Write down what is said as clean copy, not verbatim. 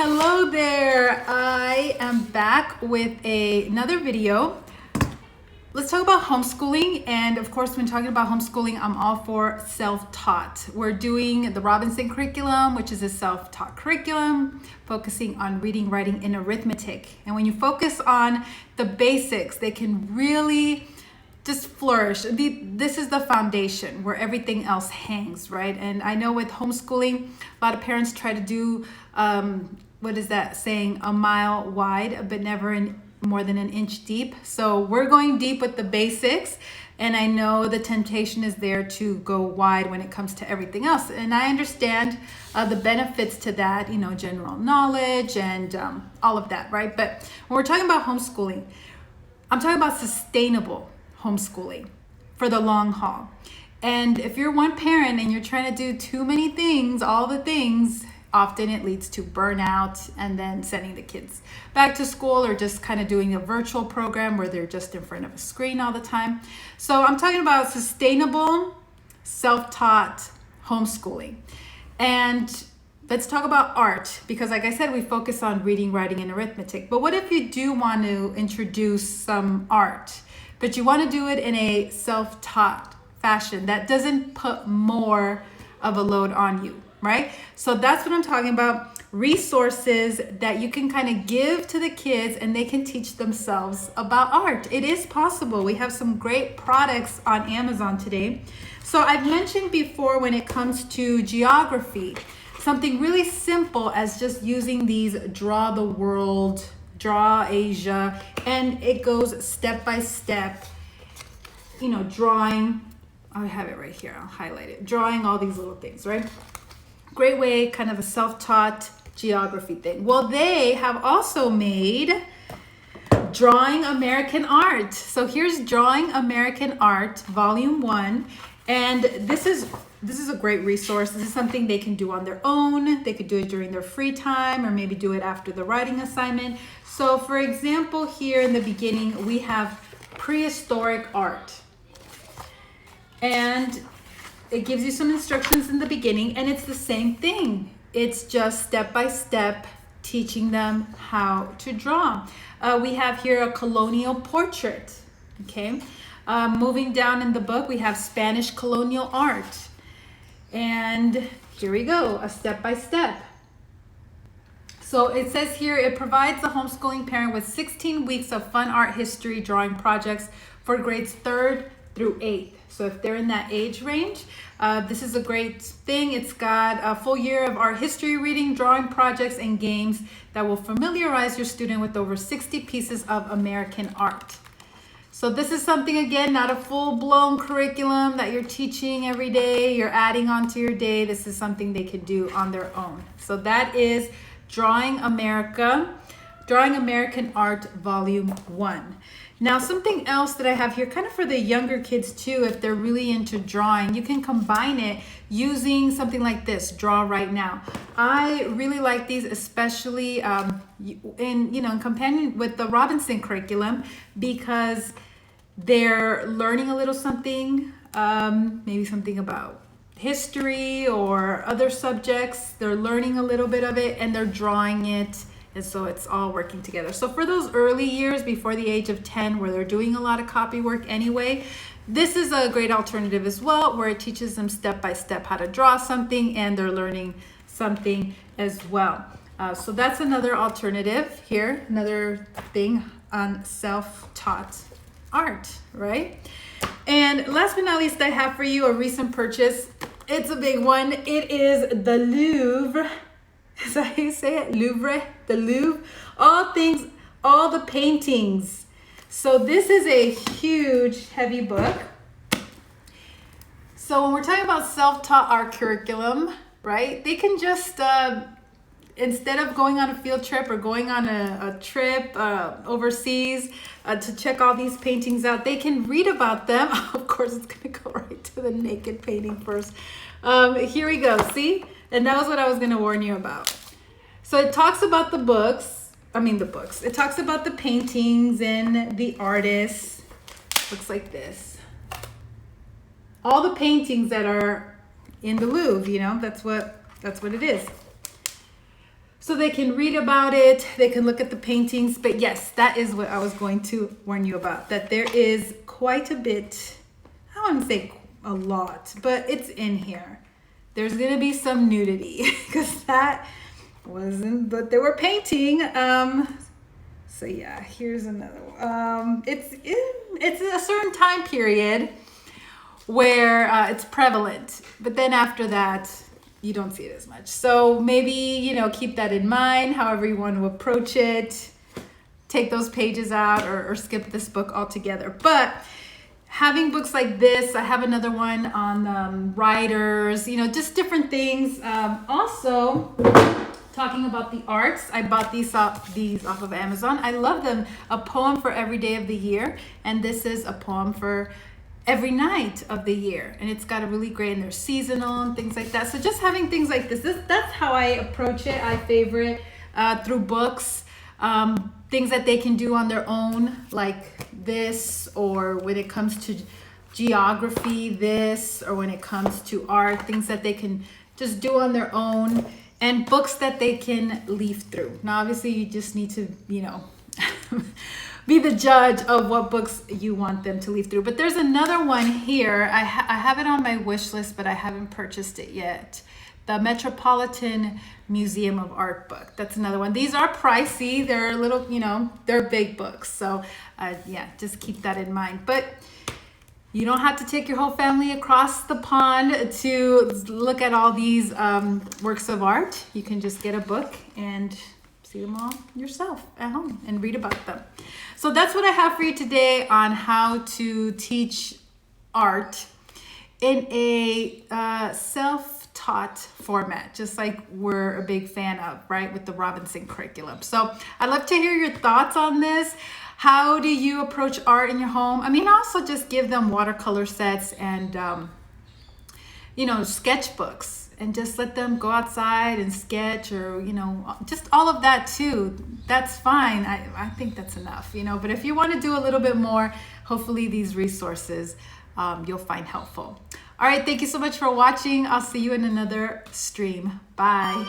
Hello there. I am back with another video. Let's talk about homeschooling. And of course, when talking about homeschooling, I'm all for self-taught. We're doing the Robinson curriculum, which is a self-taught curriculum, focusing on reading, writing, and arithmetic. And when you focus on the basics, they can really just flourish. This is the foundation where everything else hangs, right? And I know with homeschooling, a lot of parents try to do, what is that saying, a mile wide, but never more than an inch deep. So we're going deep with the basics. And I know the temptation is there to go wide when it comes to everything else. And I understand the benefits to that, general knowledge and all of that, right? But when we're talking about homeschooling, I'm talking about sustainable homeschooling for the long haul. And if you're one parent and you're trying to do too many things, all the things, often it leads to burnout and then sending the kids back to school or just kind of doing a virtual program where they're just in front of a screen all the time. So I'm talking about sustainable, self-taught homeschooling. And let's talk about art, because like I said, we focus on reading, writing, and arithmetic. But what if you do want to introduce some art, but you want to do it in a self-taught fashion that doesn't put more of a load on you, right? So that's what I'm talking about. Resources that you can kind of give to the kids and they can teach themselves about art. It is possible. We have some great products on Amazon today. So I've mentioned before, when it comes to geography, something really simple as just using these Draw the World, Draw Asia, and it goes step by step, drawing. I have it right here, I'll highlight it. Drawing all these little things, right? Great way, kind of a self-taught geography thing. Well, they have also made Drawing American Art. So here's Drawing American Art, Volume 1. And this is a great resource. This is something they can do on their own. They could do it during their free time or maybe do it after the writing assignment. So for example, here in the beginning, we have prehistoric art. And it gives you some instructions in the beginning, and it's the same thing. It's just step by step teaching them how to draw. We have here a colonial portrait, okay? Moving down in the book, we have Spanish colonial art. And here we go, a step by step. So it says here, it provides the homeschooling parent with 16 weeks of fun art history drawing projects for grades 3rd through 8th. So if they're in that age range, this is a great thing. It's got a full year of art history reading, drawing projects, and games that will familiarize your student with over 60 pieces of American art. So this is something, again, not a full-blown curriculum that you're teaching every day, you're adding onto your day. This is something they can do on their own. So that is Drawing American Art, Volume 1. Now, something else that I have here, kind of for the younger kids too, if they're really into drawing, you can combine it using something like this, Draw Right Now. I really like these, especially in companion with the Robinson curriculum, because they're learning a little something, maybe something about history or other subjects. They're learning a little bit of it and they're drawing it. And so it's all working together. So for those early years before the age of 10, where they're doing a lot of copy work anyway, this is a great alternative as well, where it teaches them step by step how to draw something and they're learning something as well. So that's another alternative here, another thing on self-taught art, right? And last but not least, I have for you a recent purchase. It's a big one. It is the Louvre. Is that how you say it? Louvre, the Louvre, all the paintings. So this is a huge, heavy book. So when we're talking about self-taught art curriculum, right, they can just, instead of going on a field trip or going on a trip overseas to check all these paintings out, they can read about them. Of course, it's going to go right to the naked painting first. Here we go, see? And that was what I was going to warn you about. So it talks about the books. It talks about the paintings and the artists. Looks like this. All the paintings that are in the Louvre, that's what it is. so they can read about it, they can look at the paintings. But yes, that is what I was going to warn you about, that there is quite a bit, I wouldn't say a lot, but it's in here. There's gonna be some nudity because that wasn't what they were painting. So yeah, here's another one. It's a certain time period where it's prevalent, but then after that, you don't see it as much. So maybe, you know, keep that in mind, however you want to approach it. Take those pages out or skip this book altogether. But having books like this, I have another one on writers, you know, just different things. Also, talking about the arts, I bought these off of Amazon. I love them. A poem for every day of the year, and this is a poem for every night of the year, and it's got a really great, and they're seasonal and things like that. So just having things like that's how I approach it. I favorite through books, things that they can do on their own, like this, or when it comes to geography, this, or when it comes to art, things that they can just do on their own, and books that they can leaf through. Now, obviously, you just need to, you know, be the judge of what books you want them to leaf through. But there's another one here. I have it on my wish list, but I haven't purchased it yet. The Metropolitan Museum of Art book. That's another one. These are pricey. They're little, you know, they're big books. So yeah, just keep that in mind. But you don't have to take your whole family across the pond to look at all these works of art. You can just get a book and see them all yourself at home and read about them. So that's what I have for you today on how to teach art in a self-taught format, just like we're a big fan of, right, with the Robinson curriculum. So I'd love to hear your thoughts on this. How do you approach art in your home? I mean, also just give them watercolor sets and, you know, sketchbooks, and just let them go outside and sketch, or, you know, just all of that too. That's fine. I think that's enough, you know, but if you want to do a little bit more, hopefully these resources you'll find helpful. All right. Thank you so much for watching. I'll see you in another stream. Bye.